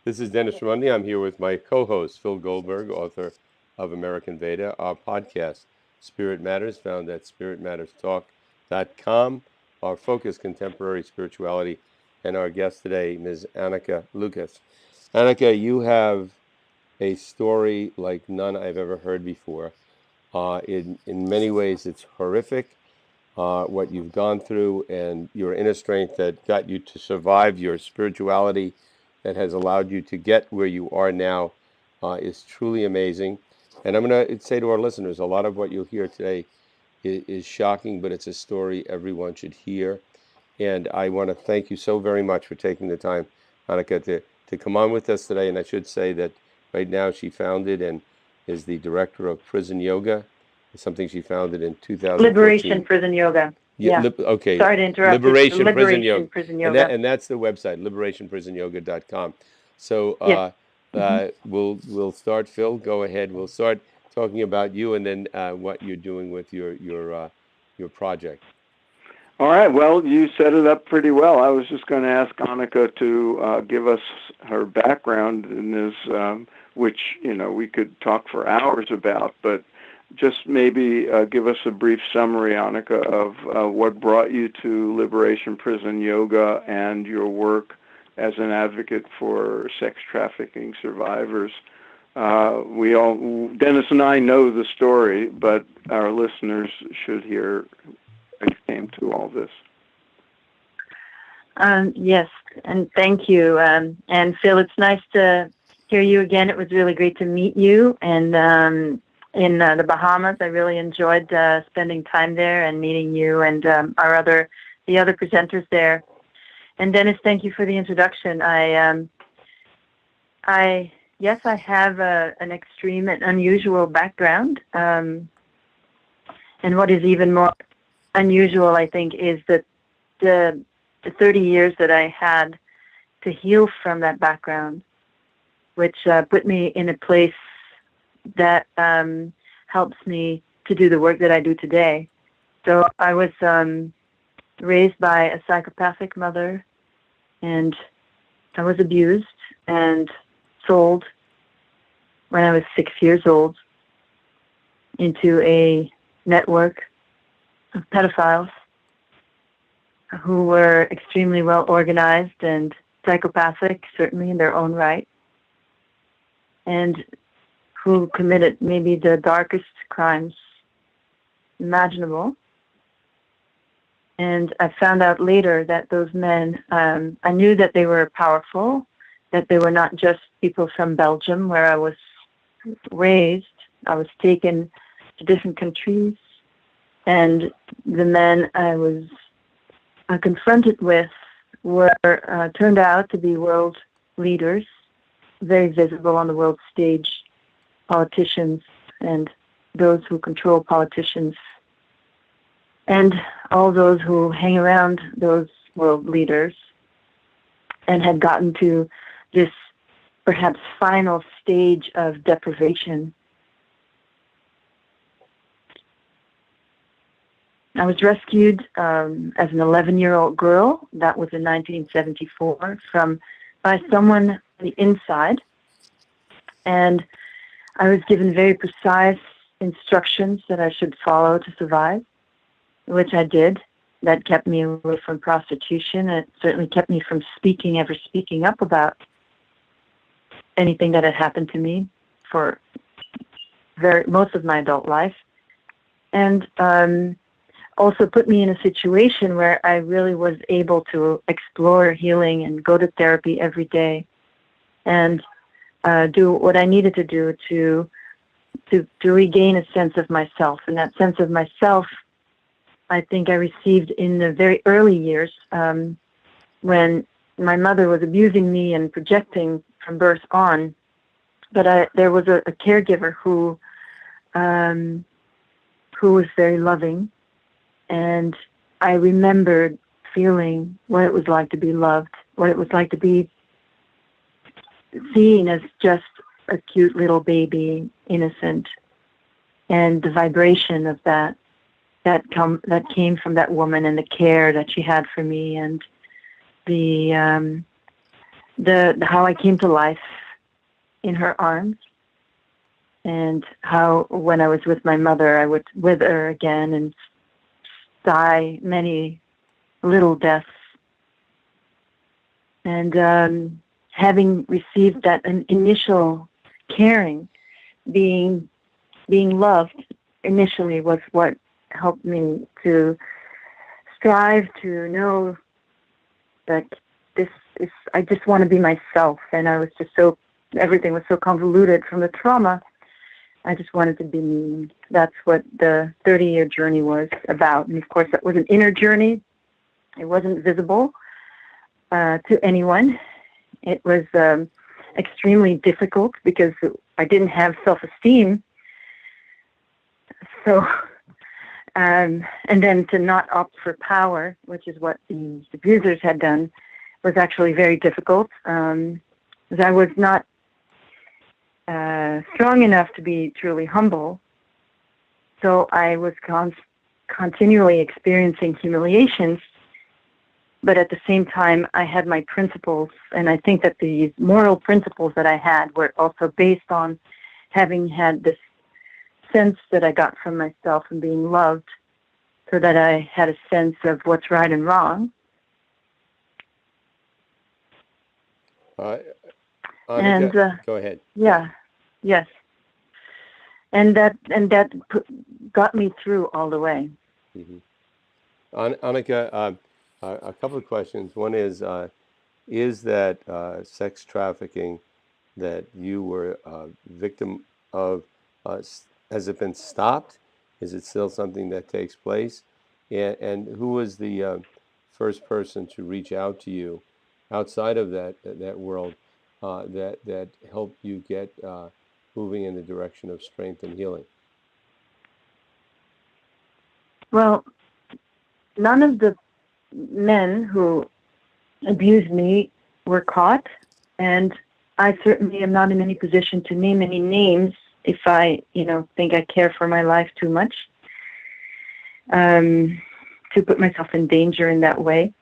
This is Dennis Ramundi. I'm here with my co-host, Phil Goldberg, author of American Veda. Our podcast, Spirit Matters, found at spiritmatterstalk.com. Our focus, contemporary spirituality, and our guest today, Ms. Annika Lucas. Annika, you have a story like none I've ever heard before. In many ways, it's horrific, what you've gone through and your inner strength that got you to survive, your spirituality that has allowed you to get where you are now is truly amazing. And I'm going to say to our listeners, a lot of what you'll hear today is shocking, but it's a story everyone should hear. And I want to thank you so very much for taking the time, Annika, to come on with us today. And I should say that right now she founded and is the director of Prison Yoga. It's something she founded in 2014. Liberation Prison Yoga. Yeah. Okay. Sorry to interrupt. Liberation Prison Yoga. Prison Yoga. And that's the website, liberationprisonyoga.com. So we'll start, Phil. Go ahead. We'll start talking about you and then what you're doing with your project. All right. Well, you set it up pretty well. I was just going to ask Annika to give us her background in this, which we could talk for hours about, but just maybe give us a brief summary, Annika, of what brought you to Liberation Prison Yoga and your work as an advocate for sex trafficking survivors. Dennis and I know the story, but our listeners should hear how you came to all this. Yes, and thank you. And Phil, it's nice to hear you again. It was really great to meet you. And in the Bahamas, I really enjoyed spending time there and meeting you and the other presenters there. And Dennis, thank you for the introduction. I have an extreme and unusual background. And what is even more unusual, I think, is that the 30 years that I had to heal from that background, which put me in a place that helps me to do the work that I do today. So I was raised by a psychopathic mother, and I was abused and sold when I was 6 years old into a network of pedophiles who were extremely well organized and psychopathic, certainly in their own right, and who committed maybe the darkest crimes imaginable. And I found out later that those men, I knew that they were powerful, that they were not just people from Belgium, where I was raised. I was taken to different countries, and the men I was confronted with were turned out to be world leaders, very visible on the world stage, politicians and those who control politicians and all those who hang around those world leaders, and had gotten to this perhaps final stage of deprivation. I was rescued as an 11-year-old girl, that was in 1974, by someone on the inside, and I was given very precise instructions that I should follow to survive, which I did. That kept me away from prostitution. It certainly kept me from ever speaking up about anything that had happened to me for most of my adult life. And also put me in a situation where I really was able to explore healing and go to therapy every day and do what I needed to do to regain a sense of myself. And that sense of myself, I think I received in the very early years when my mother was abusing me and projecting from birth on. But there was a caregiver who was very loving, and I remembered feeling what it was like to be loved, what it was like to be seen as just a cute little baby, innocent, and the vibration of that came from that woman and the care that she had for me, and the the how I came to life in her arms, and how when I was with my mother, I would wither again and die many little deaths. And having received that initial caring, being loved initially was what helped me to strive to know that this is, I just want to be myself. And I was just so, everything was so convoluted from the trauma. I just wanted to be me. That's what the 30-year journey was about. And of course, that was an inner journey. It wasn't visible to anyone. It was extremely difficult because I didn't have self-esteem. So, and then to not opt for power, which is what the abusers had done, was actually very difficult. Because I was not strong enough to be truly humble. So I was continually experiencing humiliations. But at the same time, I had my principles, and I think that these moral principles that I had were also based on having had this sense that I got from myself and being loved, so that I had a sense of what's right and wrong. Annika, go ahead. Yeah, yes. And that got me through all the way. Mm-hmm. Annika, a couple of questions. One is that sex trafficking that you were a victim of, has it been stopped? Is it still something that takes place? And who was the first person to reach out to you outside of that world that helped you get moving in the direction of strength and healing? Well, none of the men who abused me were caught, and I certainly am not in any position to name any names if I, think I care for my life too much, to put myself in danger in that way.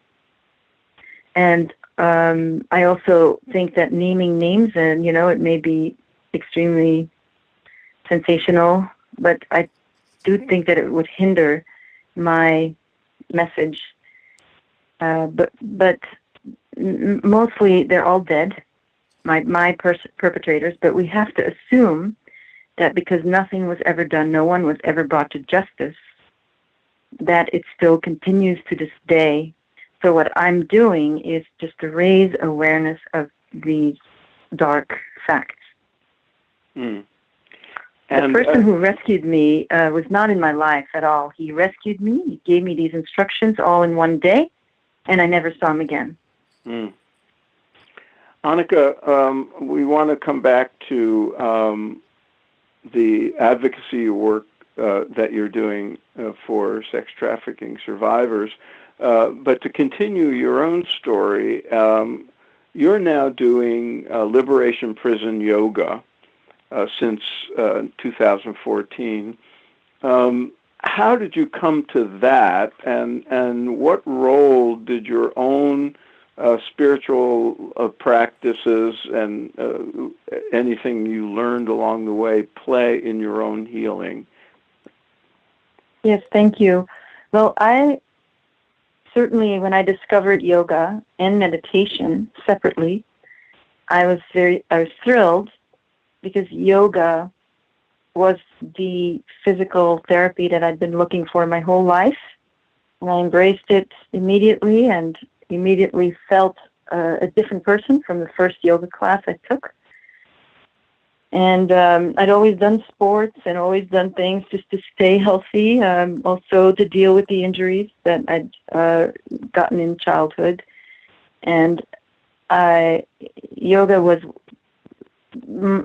And I also think that naming names, and it may be extremely sensational, but I do think that it would hinder my message. But mostly they're all dead, my perpetrators. But we have to assume that because nothing was ever done, no one was ever brought to justice, that it still continues to this day. So what I'm doing is just to raise awareness of these dark facts. Mm. And the person who rescued me was not in my life at all. He rescued me. He gave me these instructions all in one day, and I never saw him again. Mm. Annika, we want to come back to the advocacy work that you're doing for sex trafficking survivors. But to continue your own story, you're now doing Liberation Prison Yoga since 2014. How did you come to that, and what role did your own spiritual practices and anything you learned along the way play in your own healing? Yes, thank you. Well, I certainly, when I discovered yoga and meditation separately, I was thrilled, because yoga was the physical therapy that I'd been looking for my whole life. And I embraced it immediately, and immediately felt a different person from the first yoga class I took. And I'd always done sports and always done things just to stay healthy, also to deal with the injuries that I'd gotten in childhood. And yoga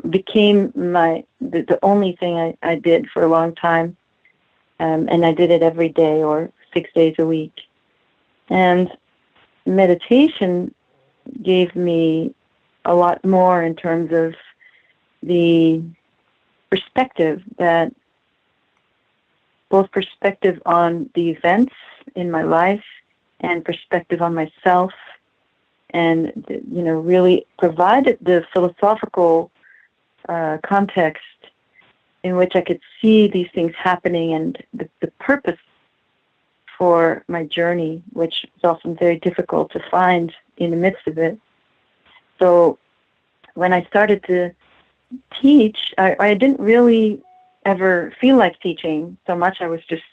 became the only thing I did for a long time, and I did it every day or 6 days a week. And meditation gave me a lot more in terms of the perspective, that both perspective on the events in my life and perspective on myself, and really provided the philosophical context in which I could see these things happening and the purpose for my journey, which is often very difficult to find in the midst of it. So when I started to teach, I didn't really ever feel like teaching so much. I was just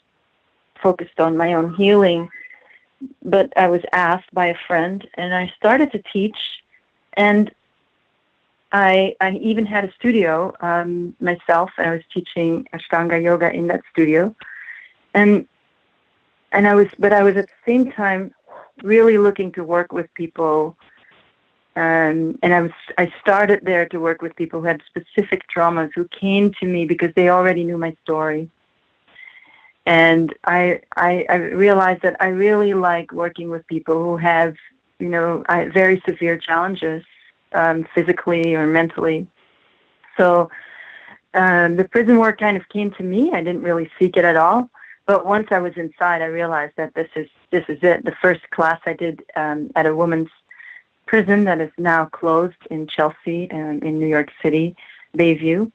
focused on my own healing. But I was asked by a friend, and I started to teach, and I even had a studio myself, and I was teaching Ashtanga yoga in that studio, and I was at the same time really looking to work with people, and I started there to work with people who had specific traumas, who came to me because they already knew my story. And I realized that I really like working with people who have, very severe challenges, physically or mentally. So the prison work kind of came to me. I didn't really seek it at all. But once I was inside, I realized that this is it. The first class I did at a women's prison that is now closed in Chelsea, in New York City, Bayview.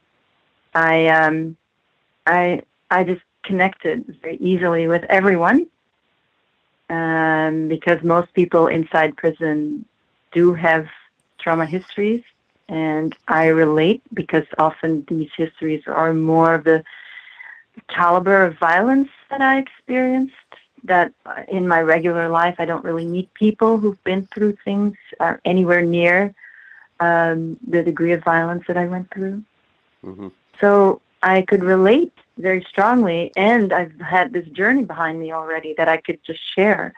I just connected very easily with everyone, because most people inside prison do have trauma histories, and I relate because often these histories are more of the caliber of violence that I experienced, that in my regular life I don't really meet people who've been through things anywhere near the degree of violence that I went through. Mm-hmm. So I could relate very strongly, and I've had this journey behind me already that I could just share.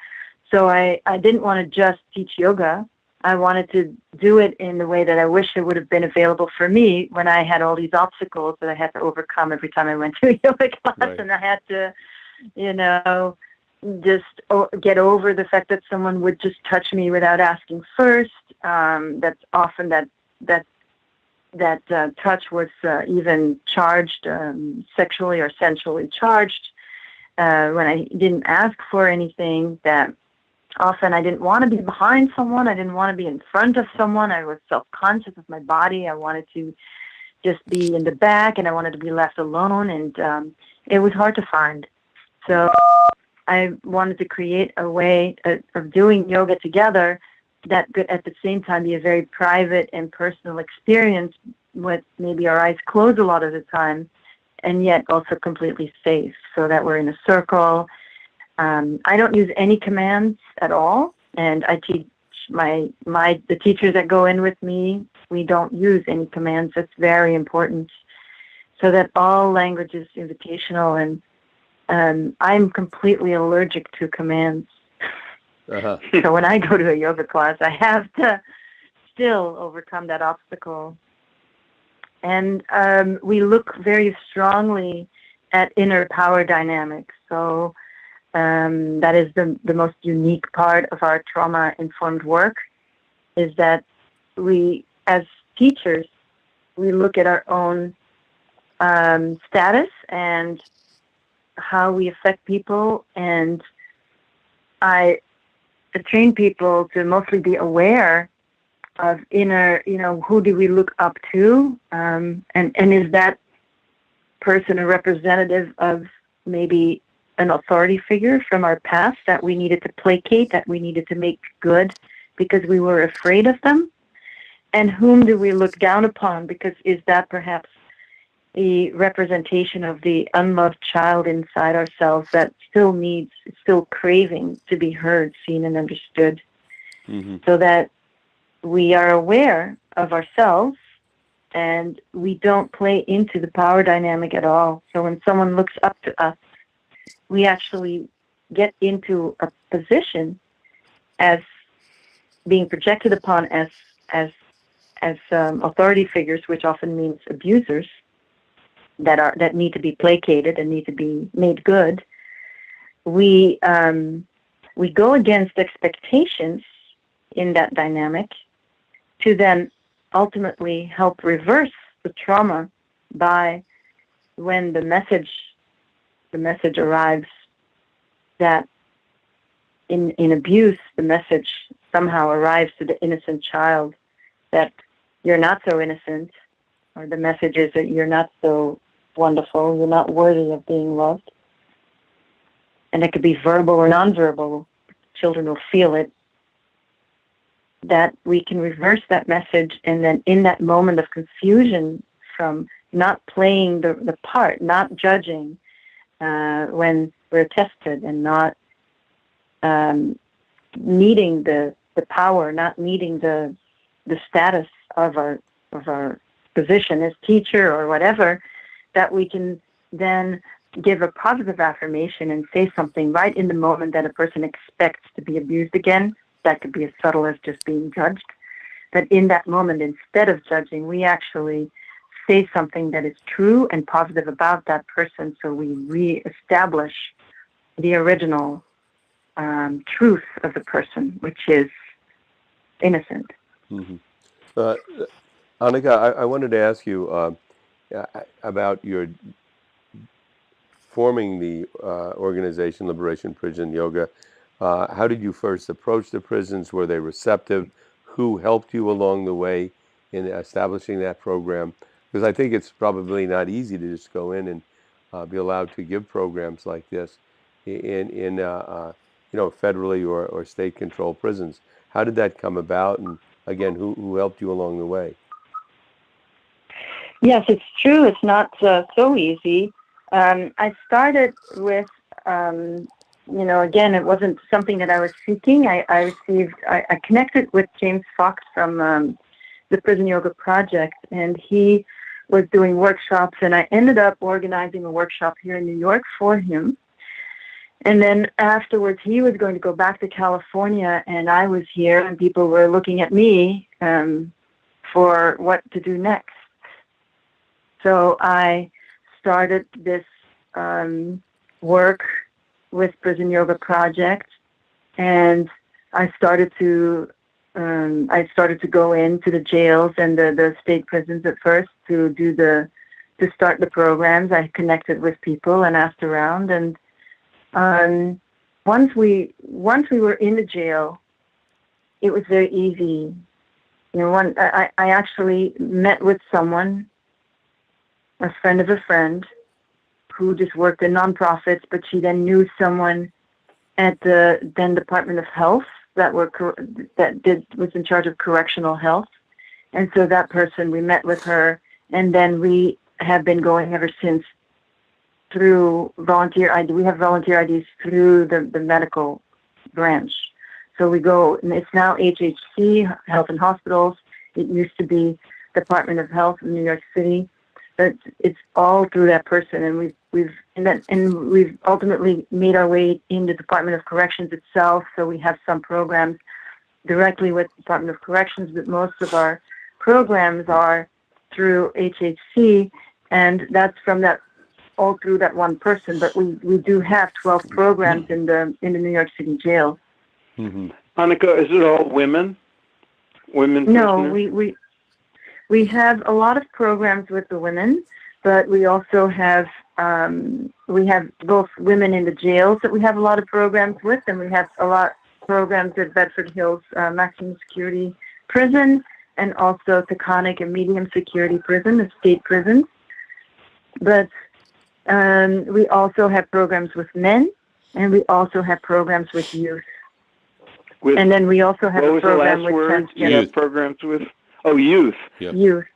So I didn't want to just teach yoga. I wanted to do it in the way that I wish it would have been available for me when I had all these obstacles that I had to overcome every time I went to a yoga class. Right. And I had to, just get over the fact that someone would just touch me without asking first. That's often that touch was even charged, sexually or sensually charged, when I didn't ask for anything. That often I didn't want to be behind someone. I didn't want to be in front of someone. I was self-conscious of my body. I wanted to just be in the back, and I wanted to be left alone, and it was hard to find. So I wanted to create a way of doing yoga together that could at the same time be a very private and personal experience, with maybe our eyes closed a lot of the time, and yet also completely safe, so that we're in a circle. I don't use any commands at all, and I teach the teachers that go in with me, we don't use any commands. That's very important, so that all language is invitational, and I'm completely allergic to commands. Uh-huh. So when I go to a yoga class, I have to still overcome that obstacle. And we look very strongly at inner power dynamics. So that is the most unique part of our trauma-informed work, is that we, as teachers, we look at our own status and how we affect people. And I train people to mostly be aware of inner, who do we look up to, and is that person a representative of maybe an authority figure from our past that we needed to placate, that we needed to make good because we were afraid of them? And whom do we look down upon, because is that perhaps the representation of the unloved child inside ourselves that still craving to be heard, seen, and understood? Mm-hmm. So that we are aware of ourselves and we don't play into the power dynamic at all. So when someone looks up to us, we actually get into a position as being projected upon as authority figures, which often means abusers that need to be placated and need to be made good. We go against expectations in that dynamic to then ultimately help reverse the trauma by, when the message arrives that in abuse, the message somehow arrives to the innocent child that you're not so innocent, or the message is that you're not so wonderful, you're not worthy of being loved. And it could be verbal or nonverbal. Children will feel it. That we can reverse that message, and then in that moment of confusion from not playing the part, not judging when we're tested, and not needing the power, not needing the status of our position as teacher or whatever, that we can then give a positive affirmation and say something right in the moment that a person expects to be abused again. That could be as subtle as just being judged. That in that moment, instead of judging, we actually say something that is true and positive about that person, so we reestablish the original truth of the person, which is innocent. Mm-hmm. Annika, I wanted to ask you about your forming the organization Liberation Prison Yoga. How did you first approach the prisons? Were they receptive? Who helped you along the way in establishing that program? Because I think it's probably not easy to just go in and be allowed to give programs like this in federally or state-controlled prisons. How did that come about? And again, who helped you along the way? Yes, it's true. It's not so easy. I started with, again, it wasn't something that I was seeking. I connected with James Fox from the Prison Yoga Project, and he was doing workshops, and I ended up organizing a workshop here in New York for him. And then afterwards, he was going to go back to California, and I was here, and people were looking at me for what to do next. So I started this work with Prison Yoga Project, and I started to go into the jails and the state prisons at first to start the programs. I connected with people and asked around, and once we were in the jail, it was very easy. I actually met with someone, a friend of a friend, who just worked in nonprofits, but she then knew someone at the then Department of Health that was in charge of correctional health, and so that person, we met with her, and then we have been going ever since through volunteer ID. We have volunteer IDs through the medical branch, so we go, and it's now HHC, Health and Hospitals. It used to be Department of Health in New York City. But it's all through that person, and we've ultimately made our way in the Department of Corrections itself. So we have some programs directly with the Department of Corrections, but most of our programs are through HHC, and that's from that all through that one person. But we do have 12 programs in the New York City jail. Mm-hmm. Annika, is it all women? Women prisoners? No, we have a lot of programs with the women, but we also have both women in the jails that we have a lot of programs with, and we have a lot of programs at Bedford Hills Maximum Security Prison, and also Taconic and Medium Security Prison, the state prisons. But we also have programs with men, and we also have programs with youth. And then we also have a program with transgender. You have programs with? Oh, youth. Yep. Youth.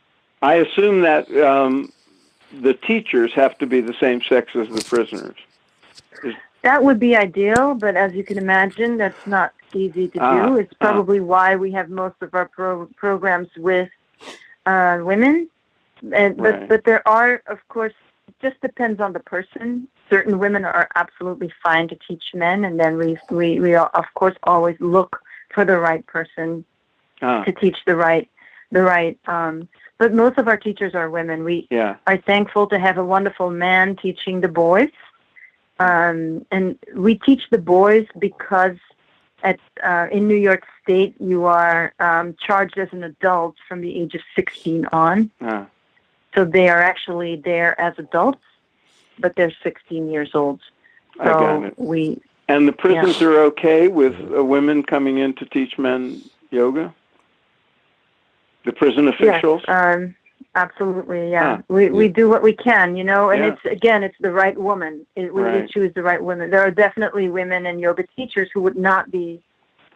I assume that the teachers have to be the same sex as the prisoners. That would be ideal, but as you can imagine, that's not easy to do. It's probably why we have most of our programs with women. But there are, of course, it just depends on the person. Certain women are absolutely fine to teach men, and then we of course always look for the right person to teach the right. But most of our teachers are women. We are thankful to have a wonderful man teaching the boys, and we teach the boys because in New York State you are charged as an adult from the age of 16 on. So they are actually there as adults, but they're 16 years old. So we And the prisons are okay with women coming in to teach men yoga? The prison officials? Yes, absolutely, yeah. We do what we can, and it's the right woman. We choose the right women. There are definitely women and yoga teachers who would not be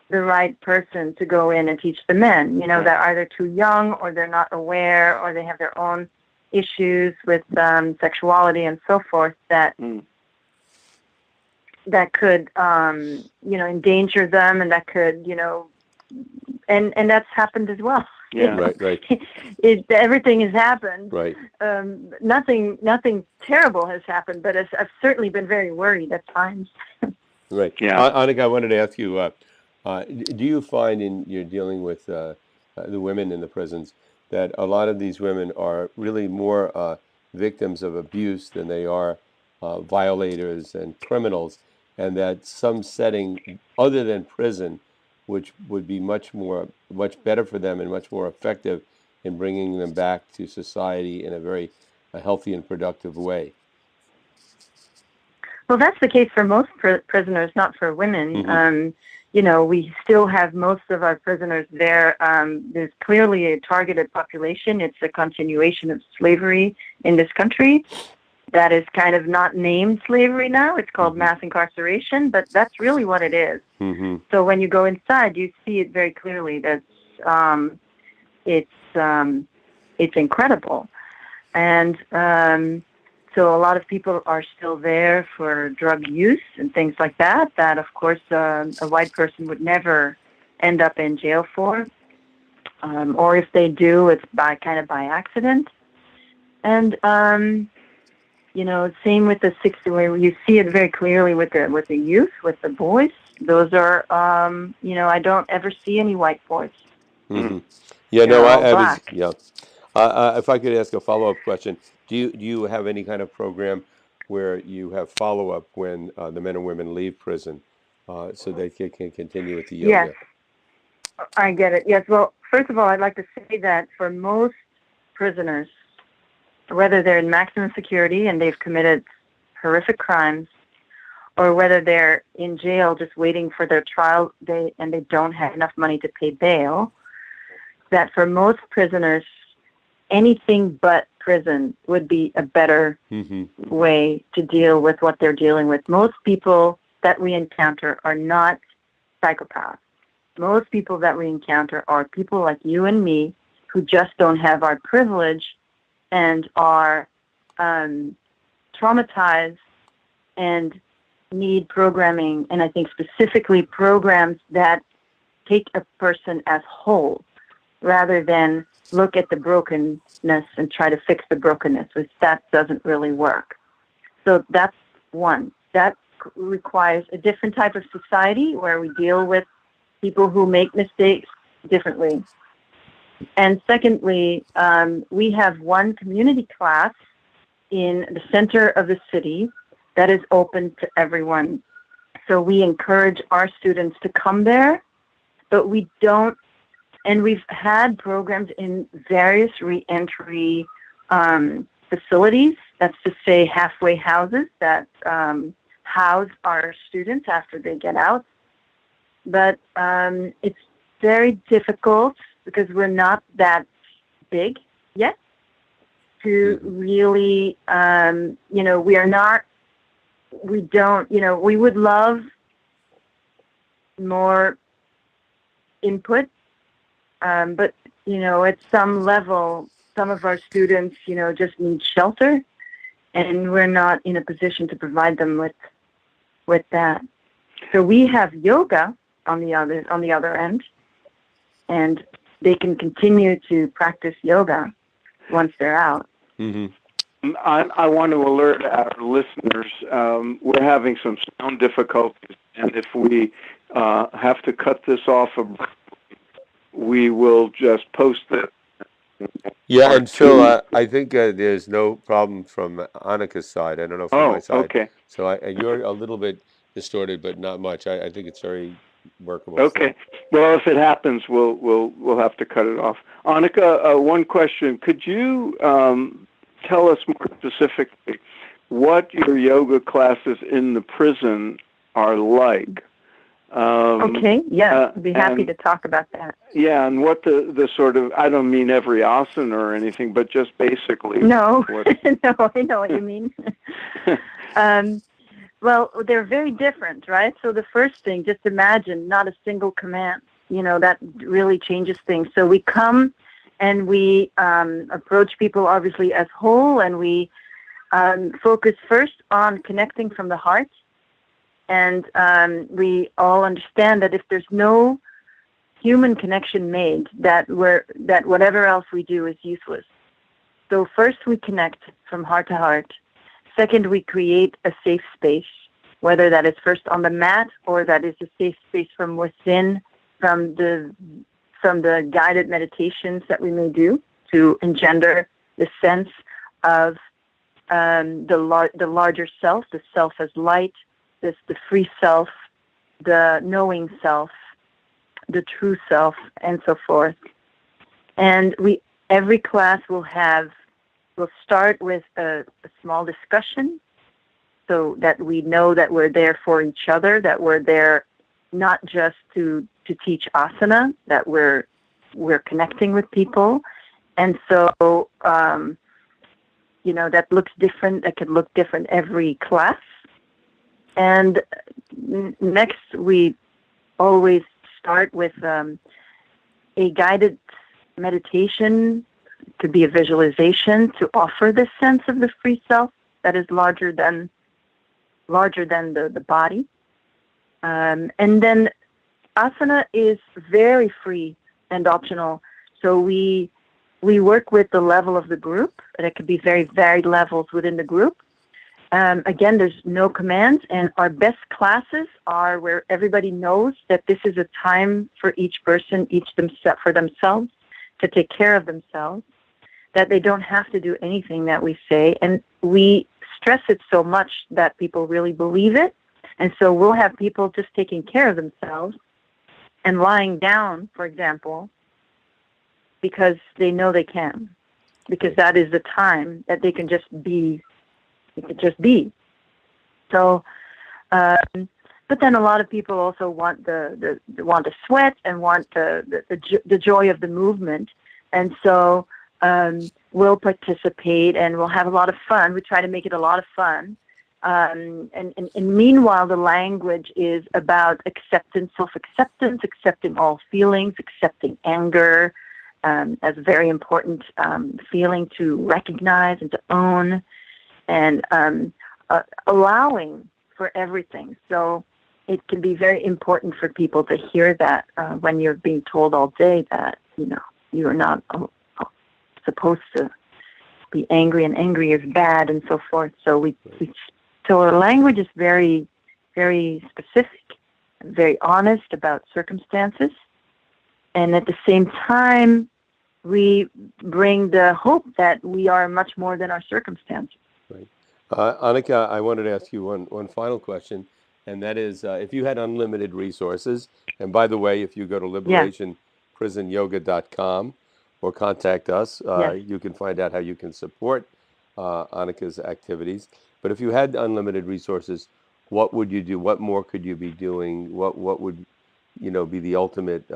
the right person to go in and teach the men. They're either too young, or they're not aware, or they have their own issues with sexuality and so forth that could endanger them, and that could and that's happened as well. Yeah, right. Everything has happened. Right. Nothing terrible has happened, but I've certainly been very worried at times. Right. Yeah. Annika, I wanted to ask you, do you find in you're dealing with the women in the prisons that a lot of these women are really more victims of abuse than they are violators and criminals, and that some setting other than prison, which would be much better for them and much more effective in bringing them back to society in a very healthy and productive way? Well, that's the case for most prisoners, not for women. Mm-hmm. We still have most of our prisoners there. There's clearly a targeted population. It's a continuation of slavery in this country. That is kind of not named slavery now. It's called mass incarceration, but that's really what it is. Mm-hmm. So when you go inside, you see it very clearly. That it's incredible, and so a lot of people are still there for drug use and things like that. That, of course, a white person would never end up in jail for, or if they do, it's by accident. And same with the 60, where you see it very clearly with the youth, with the boys. Those are, I don't ever see any white boys. Mm-hmm. Yeah, no, I was, yeah. If I could ask a follow-up question, do you have any kind of program where you have follow-up when the men and women leave prison, so they can continue with the yoga? Yes, I get it. Yes, well, first of all, I'd like to say that for most prisoners, whether they're in maximum security and they've committed horrific crimes, or whether they're in jail just waiting for their trial date and they don't have enough money to pay bail, that for most prisoners, anything but prison would be a better way to deal with what they're dealing with. Most people that we encounter are not psychopaths. Most people that we encounter are people like you and me who just don't have our privilege and are traumatized and need programming, and I think specifically programs that take a person as whole rather than look at the brokenness and try to fix the brokenness, which that doesn't really work. So that's one. That requires a different type of society where we deal with people who make mistakes differently. And secondly, we have one community class in the center of the city that is open to everyone. So we encourage our students to come there, but we don't, and we've had programs in various reentry facilities, that's to say halfway houses that house our students after they get out. But it's very difficult because we're not that big yet to really, we are not, we don't, we would love more input, but, at some level, some of our students, just need shelter, and we're not in a position to provide them with that. So we have yoga on the other end, and they can continue to practice yoga once they're out. Mm-hmm. I want to alert our listeners. We're having some sound difficulties, and if we have to cut this off, we will just post it. Yeah, and Phil, I think there's no problem from Annika's side. I don't know from my side. Okay. So you're a little bit distorted, but not much. I think it's very workable. Okay. Well, if it happens, we'll have to cut it off. Annika, one question: could you tell us more specifically what your yoga classes in the prison are like. Okay, yeah, I'd be happy and, to talk about that. Yeah, and what the sort of, I don't mean every asana or anything, but just basically. No, no, I know what you mean. Well, they're very different, right? So the first thing, just imagine not a single command, that really changes things. So we come and we approach people obviously as whole, and we focus first on connecting from the heart. And we all understand that if there's no human connection made, that whatever else we do is useless. So first we connect from heart to heart. Second, we create a safe space, whether that is first on the mat or that is a safe space from within, from the guided meditations that we may do to engender the sense of the larger self, the self as light, the free self, the knowing self, the true self, and so forth. And every class will start with a small discussion, so that we know that we're there for each other, that we're there not just to teach asana, that we're connecting with people. And so that looks different. That could look different every class. And next, we always start with a guided meditation. It could be a visualization to offer this sense of the free self that is larger than the body. And then asana is very free and optional. So we work with the level of the group, and it could be very varied levels within the group. Again, there's no commands, and our best classes are where everybody knows that this is a time for each person, for themselves, to take care of themselves, that they don't have to do anything that we say. And we stress it so much that people really believe it. And so we'll have people just taking care of themselves and lying down, for example, because they know they can, because that is the time that they can just be. It could just be. So, but then a lot of people also want the sweat and want the joy of the movement, and so we'll participate and we'll have a lot of fun. We try to make it a lot of fun, and meanwhile the language is about acceptance, self-acceptance, accepting all feelings, accepting anger as a very important feeling to recognize and to own. And allowing for everything. So it can be very important for people to hear that when you're being told all day that, you're not supposed to be angry, and angry is bad, and so forth. So so our language is very, very specific, very honest about circumstances. And at the same time, we bring the hope that we are much more than our circumstances. Right. Annika, I wanted to ask you one final question, and that is, if you had unlimited resources, and by the way, if you go to liberationprisonyoga.com or contact us, you can find out how you can support Annika's activities. But if you had unlimited resources, what would you do? What more could you be doing? What would be the ultimate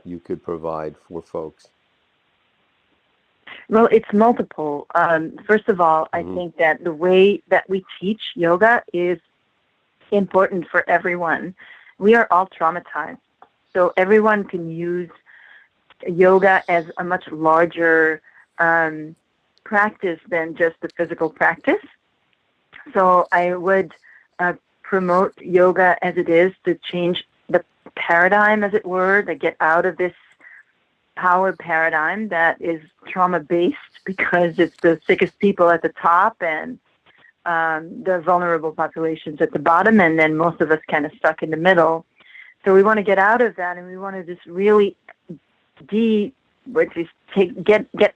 you could provide for folks? Well, it's multiple. First of all, I think that the way that we teach yoga is important for everyone. We are all traumatized. So everyone can use yoga as a much larger practice than just the physical practice. So I would promote yoga as it is to change the paradigm, as it were, to get out of this power paradigm that is trauma-based, because it's the sickest people at the top and the vulnerable populations at the bottom, and then most of us kind of stuck in the middle. So we want to get out of that, and we want to just really get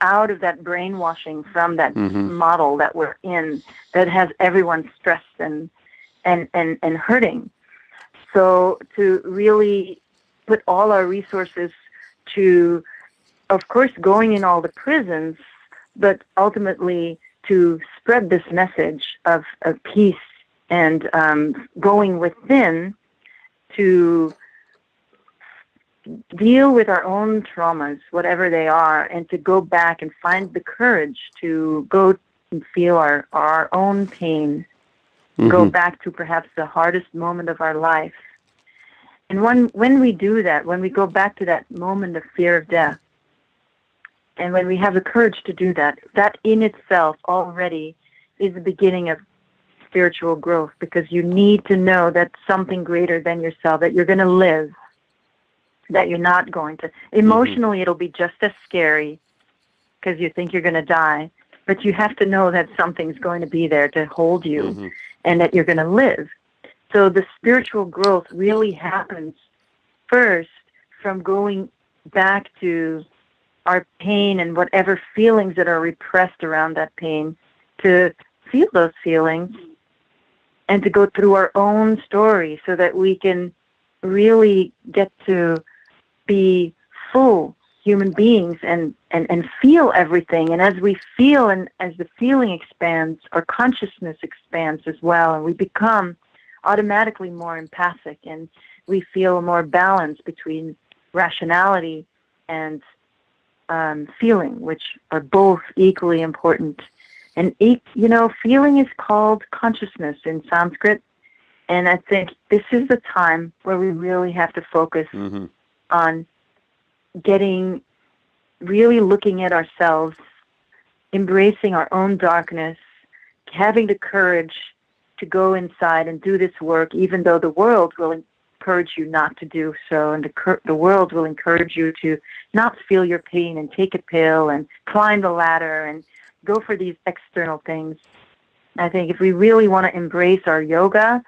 out of that brainwashing from that model that we're in, that has everyone stressed and hurting. So to really put all our resources to, of course, going in all the prisons, but ultimately to spread this message of peace and going within to deal with our own traumas, whatever they are, and to go back and find the courage to go and feel our own pain, go back to perhaps the hardest moment of our life. And when we do that, when we go back to that moment of fear of death, and when we have the courage to do that, that in itself already is the beginning of spiritual growth, because you need to know that something greater than yourself, that you're going to live, that you're not going to. Emotionally, it'll be just as scary because you think you're going to die, but you have to know that something's going to be there to hold you and that you're going to live. So the spiritual growth really happens first from going back to our pain and whatever feelings that are repressed around that pain, to feel those feelings and to go through our own story so that we can really get to be full human beings and feel everything. And as we feel and as the feeling expands, our consciousness expands as well, and we become automatically more empathic, and we feel more balance between rationality and feeling, which are both equally important. And, feeling is called consciousness in Sanskrit. And I think this is the time where we really have to focus on really looking at ourselves, embracing our own darkness, having the courage to go inside and do this work, even though the world will encourage you not to do so, and the world will encourage you to not feel your pain and take a pill and climb the ladder and go for these external things. I think if we really want to embrace our yoga,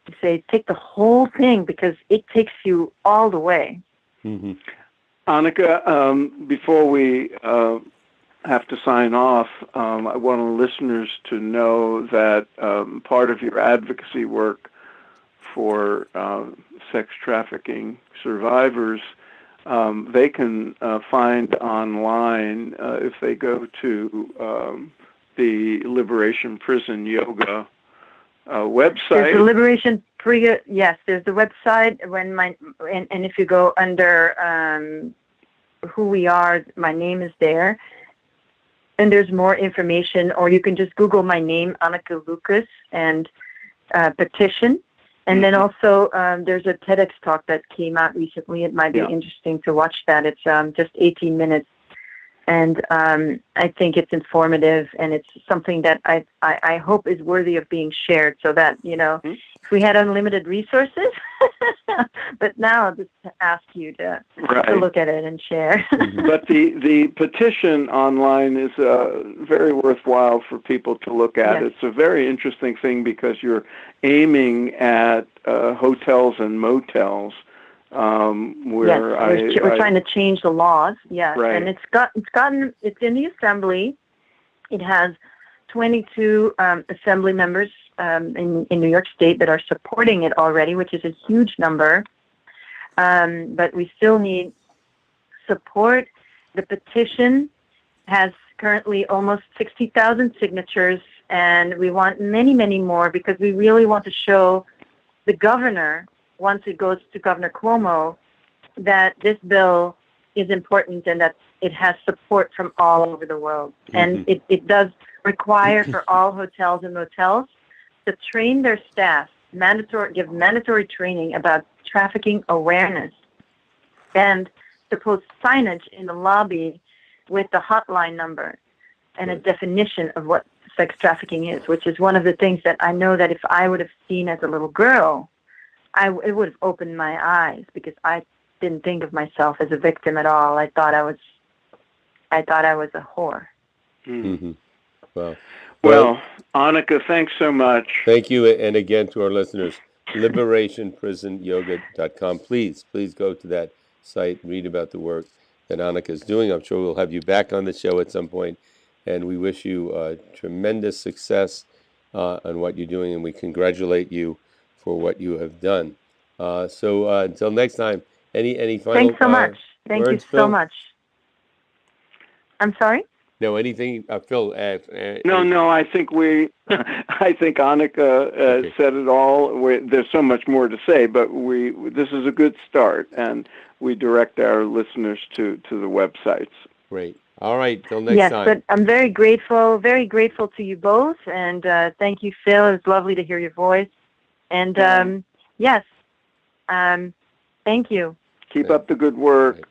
to say take the whole thing, because it takes you all the way. Annika, before we have to sign off, I want our listeners to know that part of your advocacy work for sex trafficking survivors, they can find online if they go to the Liberation Prison Yoga website. There's the Liberation yes, there's the website. And if you go under who we are, my name is there. And there's more information, or you can just Google my name, Annika Lucas, and petition. And then also there's a TEDx talk that came out recently. It might be interesting to watch that. It's just 18 minutes. And I think it's informative, and it's something that I hope is worthy of being shared, so that, if we had unlimited resources, but now I'll just ask you to look at it and share. But the petition online is very worthwhile for people to look at. Yes. It's a very interesting thing because you're aiming at hotels and motels. Where we're trying to change the laws. Yes, and it's in the assembly. It has 22 assembly members in New York State that are supporting it already, which is a huge number. But we still need support. The petition has currently almost 60,000 signatures, and we want many, many more, because we really want to show the governor, once it goes to Governor Cuomo, that this bill is important and that it has support from all over the world. And it does require for all hotels and motels to train their staff, give mandatory training about trafficking awareness, and to post signage in the lobby with the hotline number and a definition of what sex trafficking is, which is one of the things that I know that if I would have seen as a little girl, it would have opened my eyes, because I didn't think of myself as a victim at all. I thought I was a whore. Wow. Well, Annika, thanks so much. Thank you, and again to our listeners, liberationprisonyoga.com. Please go to that site, read about the work that Annika is doing. I'm sure we'll have you back on the show at some point, and we wish you tremendous success on what you're doing, and we congratulate you for what you have done. So until next time, any final Thanks so much. Thank words, you so much. I'm sorry? No, anything, Phil? No. I think I think Annika Okay. said it all. There's so much more to say, but this is a good start, and we direct our listeners to the websites. Great. All right. Till next Yes, time. but I'm very grateful to you both, and thank you, Phil. It's lovely to hear your voice. And yes, thank you. Keep up the good work. Right.